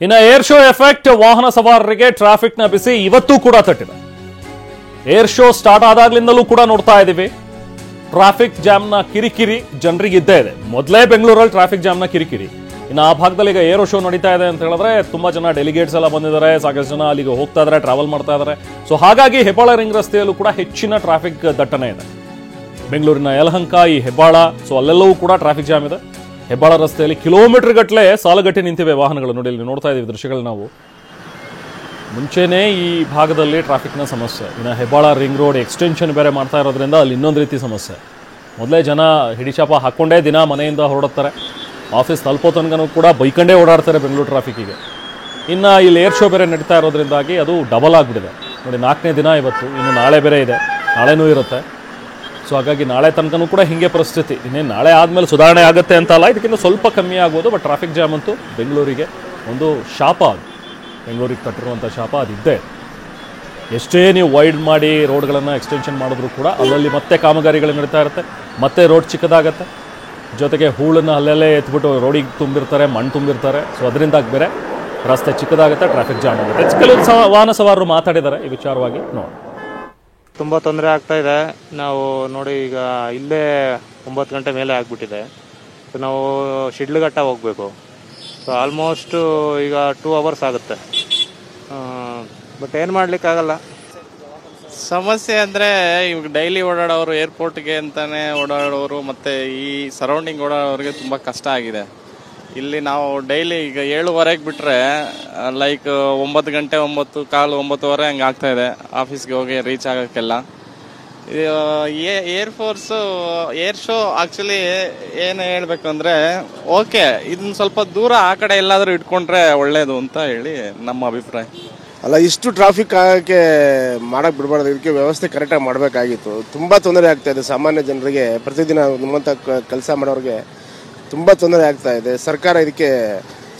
ಇನ್ನು air show effect ವಾಹನ ಸವಾರರಿಗೆ ಟ್ರಾಫಿಕ್ನ ಬಿಸಿ ಇವತ್ತೂ ಕೂಡ ತಟ್ಟಿದೆ. ಏರ್ ಶೋ ಸ್ಟಾರ್ಟ್ ಆದಾಗ್ಲಿಂದಲೂ ಕೂಡ ನೋಡ್ತಾ ಇದ್ದೀವಿ ಟ್ರಾಫಿಕ್ ಜಾಮ್ನ ಕಿರಿಕಿರಿ ಜನರಿಗೆ ಇದ್ದೇ ಇದೆ. ಮೊದಲೇ ಬೆಂಗಳೂರಲ್ಲಿ ಟ್ರಾಫಿಕ್ ಜಾಮ್ನ ಕಿರಿಕಿರಿ, ಇನ್ನು ಆ ಭಾಗದಲ್ಲಿ ಈಗ ಏರೋ ಶೋ ನಡೀತಾ ಇದೆ ಅಂತ ಹೇಳಿದ್ರೆ ತುಂಬಾ ಜನ ಡೆಲಿಗೇಟ್ಸ್ ಎಲ್ಲ ಬಂದಿದ್ದಾರೆ, ಸಾಕಷ್ಟು ಜನ ಅಲ್ಲಿಗೆ ಹೋಗ್ತಾ ಇದ್ದಾರೆ, ಟ್ರಾವೆಲ್ ಮಾಡ್ತಾ ಇದ್ದಾರೆ. ಸೊ ಹಾಗಾಗಿ ಹೆಬ್ಬಾಳ ರಿಂಗ್ ರಸ್ತೆಯಲ್ಲೂ ಕೂಡ ಹೆಚ್ಚಿನ ಟ್ರಾಫಿಕ್ ದಟ್ಟಣೆ ಇದೆ. ಬೆಂಗಳೂರಿನ ಯಲಹಂಕ, ಈ ಹೆಬ್ಬಾಳ, ಸೊ ಅಲ್ಲೆಲ್ಲವೂ ಕೂಡ ಟ್ರಾಫಿಕ್ ಜಾಮ್ ಇದೆ. ಹೆಬ್ಬಾಳ ರಸ್ತೆಯಲ್ಲಿ ಕಿಲೋಮೀಟರ್ ಗಟ್ಟಲೆ ಸಾಲುಗಟ್ಟಿ ನಿಂತಿವೆ ವಾಹನಗಳು. ನೋಡಿ, ಇಲ್ಲಿ ನೋಡ್ತಾ ಇದೀವಿ ದೃಶ್ಯಗಳು ನಾವು. ಮುಂಚೆನೇ ಈ ಭಾಗದಲ್ಲಿ ಟ್ರಾಫಿಕ್ನ ಸಮಸ್ಯೆ, ಇನ್ನು ಹೆಬ್ಬಾಳ ರಿಂಗ್ ರೋಡ್ ಎಕ್ಸ್ಟೆನ್ಷನ್ ಬೇರೆ ಮಾಡ್ತಾ ಇರೋದ್ರಿಂದ ಅಲ್ಲಿ ಇನ್ನೊಂದು ರೀತಿ ಸಮಸ್ಯೆ. ಮೊದಲೇ ಜನ ಹಿಡಿಚಾಪ ಹಾಕ್ಕೊಂಡೇ ದಿನ ಮನೆಯಿಂದ ಹೊರಡುತ್ತಾರೆ, ಆಫೀಸ್ ತಲುಪೋ ತನಕನೂ ಕೂಡ ಬೈಕಂಡೇ ಓಡಾಡ್ತಾರೆ ಬೆಂಗಳೂರು ಟ್ರಾಫಿಕ್ಕಿಗೆ. ಇನ್ನು ಇಲ್ಲಿ ಏರ್ ಶೋ ಬೇರೆ ನಡೀತಾ ಇರೋದ್ರಿಂದಾಗಿ ಅದು ಡಬಲ್ ಆಗಿಬಿಟ್ಟಿದೆ. ನೋಡಿ, 4ನೇ ದಿನ ಇವತ್ತು, ಇನ್ನು ನಾಳೆ ಬೇರೆ ಇದೆ, ನಾಳೆನೂ ಇರುತ್ತೆ. ಸೊ ಹಾಗಾಗಿ ನಾಳೆ ತನಕನೂ ಕೂಡ ಹಿಂಗೆ ಪರಿಸ್ಥಿತಿ. ಇನ್ನೇನು ನಾಳೆ ಆದಮೇಲೆ ಸುಧಾರಣೆ ಆಗುತ್ತೆ ಅಂತ ಅಲ್ಲ, ಇದಕ್ಕಿಂತ ಸ್ವಲ್ಪ ಕಮ್ಮಿ ಆಗ್ಬೋದು. ಬಟ್ ಟ್ರಾಫಿಕ್ ಜಾಮ್ ಅಂತೂ ಬೆಂಗಳೂರಿಗೆ ಒಂದು ಶಾಪ, ಅದು ಬೆಂಗಳೂರಿಗೆ ತಟ್ಟಿರುವಂಥ ಶಾಪ ಅದಿದ್ದೇ. ಎಷ್ಟೇ ನೀವು ವೈಡ್ ಮಾಡಿ ರೋಡ್ಗಳನ್ನು ಎಕ್ಸ್ಟೆನ್ಷನ್ ಮಾಡಿದ್ರು ಕೂಡ ಅಲ್ಲಲ್ಲಿ ಮತ್ತೆ ಕಾಮಗಾರಿಗಳು ನಡೀತಾ ಇರುತ್ತೆ, ಮತ್ತೆ ರೋಡ್ ಚಿಕ್ಕದಾಗತ್ತೆ. ಜೊತೆಗೆ ಹೂಳನ್ನು ಅಲ್ಲೆಲ್ಲೇ ಎತ್ಬಿಟ್ಟು ರೋಡಿಗೆ ತುಂಬಿರ್ತಾರೆ, ಮಣ್ಣು ತುಂಬಿರ್ತಾರೆ. ಸೊ ಅದರಿಂದಾಗಿ ಬೇರೆ ರಸ್ತೆ ಚಿಕ್ಕದಾಗುತ್ತೆ, ಟ್ರಾಫಿಕ್ ಜಾಮ್ ಆಗುತ್ತೆ. ಕೆಲವು ವಾಹನ ಸವಾರರು ಮಾತಾಡಿದ್ದಾರೆ ಈ ವಿಚಾರವಾಗಿ. ನೋಡಿ, ತುಂಬ ತೊಂದರೆ ಆಗ್ತಾ ಇದೆ. ನಾವು ನೋಡಿ ಈಗ ಇಲ್ಲೇ 9 ಗಂಟೆ ಮೇಲೆ ಆಗಿಬಿಟ್ಟಿದೆ. ಸೊ ನಾವು ಶಿಡ್ಲಘಟ್ಟ ಹೋಗಬೇಕು. ಸೊ ಆಲ್ಮೋಸ್ಟು ಈಗ 2 ಅವರ್ಸ್ ಆಗುತ್ತೆ. ಬಟ್ ಏನು ಮಾಡಲಿಕ್ಕಾಗಲ್ಲ. ಸಮಸ್ಯೆ ಅಂದರೆ ಇವಾಗ ಡೈಲಿ ಓಡಾಡೋರು, ಏರ್ಪೋರ್ಟ್ಗೆ ಅಂತಲೇ ಓಡಾಡೋರು ಮತ್ತು ಈ ಸರೌಂಡಿಂಗ್ ಓಡಾಡೋರಿಗೆ ತುಂಬ ಕಷ್ಟ ಆಗಿದೆ. ಇಲ್ಲಿ ನಾವು ಡೈಲಿ ಈಗ 7:15 ಬಿಟ್ಟರೆ ಲೈಕ್ 9 ಗಂಟೆ, 9:15, 9:15 ಹಂಗೆ ಆಗ್ತಾಯಿದೆ ಆಫೀಸ್ಗೆ ಹೋಗಿ ರೀಚ್ ಆಗೋಕ್ಕೆಲ್ಲ. ಏರ್ ಶೋ ಆ್ಯಕ್ಚುಲಿ ಏನು ಹೇಳಬೇಕು ಅಂದರೆ ಓಕೆ, ಇದನ್ನ ಸ್ವಲ್ಪ ದೂರ ಆ ಕಡೆ ಎಲ್ಲಾದರೂ ಇಟ್ಕೊಂಡ್ರೆ ಒಳ್ಳೆಯದು ಅಂತ ಹೇಳಿ ನಮ್ಮ ಅಭಿಪ್ರಾಯ. ಅಲ್ಲ, ಇಷ್ಟು ಟ್ರಾಫಿಕ್ ಆಗೋಕ್ಕೆ ಮಾಡೋಕ್ಕೆ ಬಿಡಬಾರ್ದು. ಇದಕ್ಕೆ ವ್ಯವಸ್ಥೆ ಕರೆಕ್ಟಾಗಿ ಮಾಡಬೇಕಾಗಿತ್ತು. ತುಂಬ ತೊಂದರೆ ಆಗ್ತಾಯಿದೆ ಸಾಮಾನ್ಯ ಜನರಿಗೆ, ಪ್ರತಿದಿನ ನಿಮ್ಮಂಥ ಕೆಲಸ ಮಾಡೋರಿಗೆ ತುಂಬ ತೊಂದರೆ ಆಗ್ತಾ ಇದೆ. ಸರ್ಕಾರ ಇದಕ್ಕೆ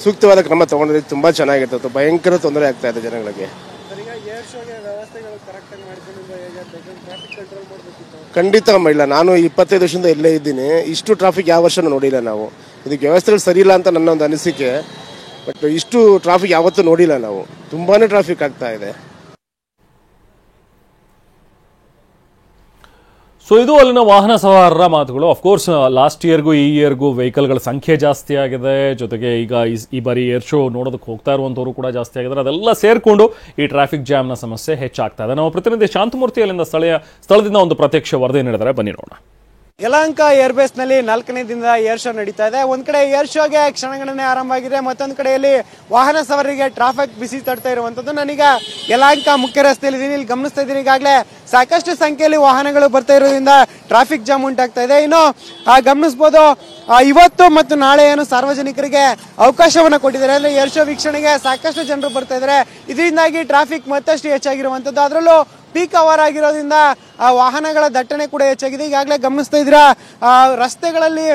ಸೂಕ್ತವಾದ ಕ್ರಮ ತೊಗೊಂಡಿದ್ದಕ್ಕೆ ತುಂಬ ಚೆನ್ನಾಗಿರ್ತದೆ. ಭಯಂಕರ ತೊಂದರೆ ಆಗ್ತಾ ಇದೆ ಜನಗಳಿಗೆ. ಖಂಡಿತ ಇಲ್ಲ. ನಾನು 25 ವರ್ಷದಿಂದ ಇಲ್ಲೇ ಇದ್ದೀನಿ. ಇಷ್ಟು ಟ್ರಾಫಿಕ್ ಯಾವ ವರ್ಷನೂ ನೋಡಿಲ್ಲ ನಾವು. ಇದಕ್ಕೆ ವ್ಯವಸ್ಥೆಗಳು ಸರಿ ಇಲ್ಲ ಅಂತ ನನ್ನ ಒಂದು ಅನಿಸಿಕೆ. ಬಟ್ ಇಷ್ಟು ಟ್ರಾಫಿಕ್ ಯಾವತ್ತೂ ನೋಡಿಲ್ಲ ನಾವು. ತುಂಬಾ ಟ್ರಾಫಿಕ್ ಆಗ್ತಾ ಇದೆ. ಸೊ ಇದು ಅಲ್ಲಿನ ವಾಹನ ಸವಾರರ ಮಾತುಗಳು. ಅಫ್ಕೋರ್ಸ್ ಲಾಸ್ಟ್ ಇಯರ್ಗೂ ಈ ಇಯರ್ಗೂ ವೆಹಿಕಲ್ಗಳ ಸಂಖ್ಯೆ ಜಾಸ್ತಿ ಆಗಿದೆ. ಜೊತೆಗೆ ಈಗ ಈ ಬಾರಿ ಏರ್ ಶೋ ನೋಡೋದಕ್ಕೆ ಹೋಗ್ತಾ ಇರುವಂಥವ್ರು ಕೂಡ ಜಾಸ್ತಿ ಆಗಿದ್ದಾರೆ. ಅದೆಲ್ಲ ಸೇರಿಕೊಂಡು ಈ ಟ್ರಾಫಿಕ್ ಜಾಮ್ನ ಸಮಸ್ಯೆ ಹೆಚ್ಚಾಗ್ತಾ ಇದೆ. ನಮ್ಮ ಪ್ರತಿನಿಧಿ ಶಾಂತಮೂರ್ತಿ ಅಲ್ಲಿಂದ ಸ್ಥಳದಿಂದ ಒಂದು ಪ್ರತ್ಯಕ್ಷ ವರದಿ ನೀಡಿದ್ದಾರೆ, ಬನ್ನಿ ನೋಡೋಣ. ಯಲಹಂಕ ಏರ್ಬೇಸ್ ನಲ್ಲಿ 4ನೇ ದಿನದ ಏರ್ ಶೋ ನಡೀತಾ ಇದೆ. ಒಂದ್ ಕಡೆ ಏರ್ ಶೋಗೆ ಕ್ಷಣಗಣನೆ ಆರಂಭ ಆಗಿದೆ, ಮತ್ತೊಂದು ಕಡೆಯಲ್ಲಿ ವಾಹನ ಸವಾರರಿಗೆ ಟ್ರಾಫಿಕ್ ಬಿಸಿ ತಡ್ತಾ ಇರುವಂತದ್ದು. ನಾನೀಗ ಯಲಹಂಕ ಮುಖ್ಯ ರಸ್ತೆಯಲ್ಲಿ ಇದೀನಿ. ಇಲ್ಲಿ ಗಮನಿಸ್ತಾ ಇದ್ದೀನಿ, ಈಗಾಗಲೇ ಸಾಕಷ್ಟು ಸಂಖ್ಯೆಯಲ್ಲಿ ವಾಹನಗಳು ಬರ್ತಾ ಇರೋದ್ರಿಂದ ಟ್ರಾಫಿಕ್ ಜಾಮ್ ಉಂಟಾಗ್ತಾ ಇದೆ. ಇನ್ನು ಗಮನಿಸಬಹುದು, ಇವತ್ತು ಮತ್ತು ನಾಳೆ ಏನು ಸಾರ್ವಜನಿಕರಿಗೆ ಅವಕಾಶವನ್ನ ಕೊಟ್ಟಿದ್ದಾರೆ. ಅಂದ್ರೆ ಏರ್ ಶೋ ವೀಕ್ಷಣೆಗೆ ಸಾಕಷ್ಟು ಜನರು ಬರ್ತಾ ಇದ್ದಾರೆ. ಇದರಿಂದಾಗಿ ಟ್ರಾಫಿಕ್ ಮತ್ತಷ್ಟು ಹೆಚ್ಚಾಗಿರುವಂತದ್ದು. ಅದರಲ್ಲೂ ಪೀಕ್ ಅವರ್ ಆಗಿರೋದ್ರಿಂದ ವಾಹನಗಳ ದಟ್ಟಣೆ ಕೂಡ ಹೆಚ್ಚಾಗಿದೆ. ಈಗಾಗಲೇ ಗಮನಿಸ್ತಾ ಇದ್ದೀರಾ, ರಸ್ತೆಗಳಲ್ಲಿ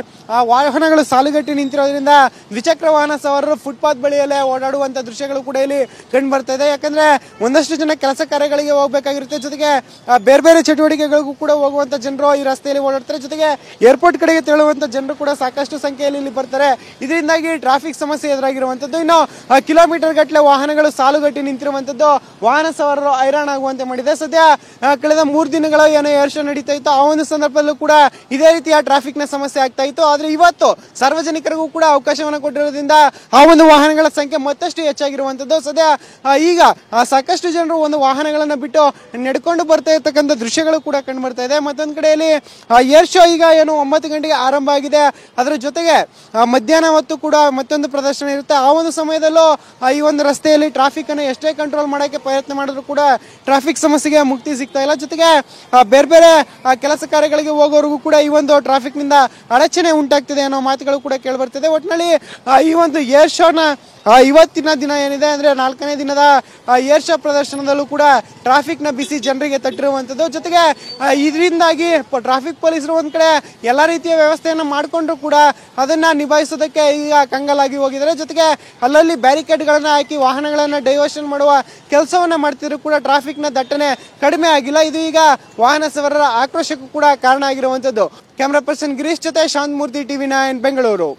ವಾಹನಗಳು ಸಾಲುಗಟ್ಟಿ ನಿಂತಿರೋದ್ರಿಂದ ದ್ವಿಚಕ್ರ ವಾಹನ ಸವಾರರು ಫುಟ್ಪಾತ್ ಬಳಿಯಲ್ಲೇ ಓಡಾಡುವಂತ ದೃಶ್ಯಗಳು ಕೂಡ ಇಲ್ಲಿ ಕಂಡು ಬರ್ತಾ ಇದೆ. ಯಾಕಂದ್ರೆ ಒಂದಷ್ಟು ಜನ ಕೆಲಸ ಕಾರ್ಯಗಳಿಗೆ ಹೋಗ್ಬೇಕಾಗಿರುತ್ತೆ, ಜೊತೆಗೆ ಬೇರೆ ಬೇರೆ ಚಟುವಟಿಕೆಗಳಿಗೂ ಕೂಡ ಹೋಗುವಂತ ಜನರು ಈ ರಸ್ತೆಯಲ್ಲಿ ಓಡಾಡ್ತಾರೆ. ಜೊತೆಗೆ ಏರ್ಪೋರ್ಟ್ ಕಡೆಗೆ ತೆರಳುವಂತ ಜನರು ಕೂಡ ಸಾಕಷ್ಟು ಸಂಖ್ಯೆಯಲ್ಲಿ ಇಲ್ಲಿ ಬರ್ತಾರೆ. ಇದರಿಂದಾಗಿ ಟ್ರಾಫಿಕ್ ಸಮಸ್ಯೆ ಎದುರಾಗಿರುವಂತದ್ದು. ಇನ್ನು ಕಿಲೋಮೀಟರ್ ಗಟ್ಟಲೆ ವಾಹನಗಳು ಸಾಲುಗಟ್ಟಿ ನಿಂತಿರುವಂತದ್ದು ವಾಹನ ಸವಾರರು ಹೈರಾಣ ಆಗುವಂತೆ ಮಾಡಿದೆ. ಸದ್ಯ ಕಳೆದ 3 ದಿನಗಳ ಏನೋ ಏರ್ ಶೋ ನಡೀತಾ ಇತ್ತು, ಆ ಒಂದು ಸಂದರ್ಭದಲ್ಲೂ ಕೂಡ ಇದೇ ರೀತಿಯ ಟ್ರಾಫಿಕ್ ನ ಸಮಸ್ಯೆ ಆಗ್ತಾ ಇತ್ತು. ಆದ್ರೆ ಇವತ್ತು ಸಾರ್ವಜನಿಕರಿಗೂ ಕೂಡ ಅವಕಾಶವನ್ನು ಕೊಟ್ಟಿರೋದ್ರಿಂದ ಆ ಒಂದು ವಾಹನಗಳ ಸಂಖ್ಯೆ ಮತ್ತಷ್ಟು ಹೆಚ್ಚಾಗಿರುವಂತದ್ದು. ಸದ್ಯ ಈಗ ಸಾಕಷ್ಟು ಜನರು ಒಂದು ವಾಹನಗಳನ್ನ ಬಿಟ್ಟು ನಡ್ಕೊಂಡು ಬರ್ತಾ ಇರ್ತಕ್ಕಂಥ ದೃಶ್ಯಗಳು ಕೂಡ ಕಂಡು ಬರ್ತಾ ಇದೆ. ಮತ್ತೊಂದು ಕಡೆಯಲ್ಲಿ ಏರ್ ಶೋ ಈಗ ಏನು 9 ಗಂಟೆಗೆ ಆರಂಭ ಆಗಿದೆ. ಅದರ ಜೊತೆಗೆ ಮಧ್ಯಾಹ್ನ ಹೊತ್ತು ಕೂಡ ಮತ್ತೊಂದು ಪ್ರದರ್ಶನ ಇರುತ್ತೆ. ಆ ಒಂದು ಸಮಯದಲ್ಲೂ ಈ ಒಂದು ರಸ್ತೆಯಲ್ಲಿ ಟ್ರಾಫಿಕ್ ಅನ್ನು ಎಷ್ಟೇ ಕಂಟ್ರೋಲ್ ಮಾಡಕ್ಕೆ ಪ್ರಯತ್ನ ಮಾಡಿದ್ರು ಕೂಡ ಟ್ರಾಫಿಕ್ ಸಮಸ್ಯೆಗೆ ಮುಕ್ತಿ ಸಿಗ್ತಾ ಇಲ್ಲ. ಜೊತೆಗೆ ಬೇರೆ ಬೇರೆ ಕೆಲಸ ಕಾರ್ಯಗಳಿಗೆ ಹೋಗೋರಿಗೂ ಕೂಡ ಈ ಒಂದು ಟ್ರಾಫಿಕ್ ನಿಂದ ಅಡಚಣೆ ಉಂಟಾಗ್ತಿದೆ ಅನ್ನೋ ಮಾತುಗಳು ಕೂಡ ಕೇಳಿ ಬರ್ತಿದೆ. ಒಟ್ಟಿನಲ್ಲಿ ಈ ಒಂದು ಏರ್ ಶೋನ ಇವತ್ತಿನ ದಿನ ಏನಿದೆ ಅಂದ್ರೆ 4ನೇ ದಿನದ ಏರ್ ಶೋ ಪ್ರದರ್ಶನದಲ್ಲೂ ಕೂಡ ಟ್ರಾಫಿಕ್ ನ ಬಿಸಿ ಜನರಿಗೆ ತಟ್ಟಿರುವಂತದ್ದು. ಜೊತೆಗೆ ಇದರಿಂದಾಗಿ ಟ್ರಾಫಿಕ್ ಪೊಲೀಸರು ಒಂದ್ ಕಡೆ ಎಲ್ಲಾ ರೀತಿಯ ವ್ಯವಸ್ಥೆಯನ್ನ ಮಾಡಿಕೊಂಡ್ರು ಕೂಡ ಅದನ್ನ ನಿಭಾಯಿಸೋದಕ್ಕೆ ಈಗ ಕಂಗಾಲಾಗಿ ಹೋಗಿದ್ದಾರೆ. ಜೊತೆಗೆ ಅಲ್ಲಲ್ಲಿ ಬ್ಯಾರಿಕೇಡ್ ಗಳನ್ನ ಹಾಕಿ ವಾಹನಗಳನ್ನ ಡೈವರ್ಷನ್ ಮಾಡುವ ಕೆಲಸವನ್ನ ಮಾಡ್ತಿದ್ರು ಕೂಡ ಟ್ರಾಫಿಕ್ ನ ದಟ್ಟಣೆ ಕಡಿಮೆ ಆಗಿಲ್ಲ. ಇದು ಈಗ ವಾಹನ ಸವಾರರ ಆಕ್ರೋಶಕ್ಕೂ ಕೂಡ ಕಾರಣ ಆಗಿರುವಂತದ್ದು. ಕ್ಯಾಮರಾ ಪರ್ಸನ್ ಗಿರೀಶ್ ಜೊತೆ ಶಾಂತಮೂರ್ತಿ, TV9 ಬೆಂಗಳೂರು.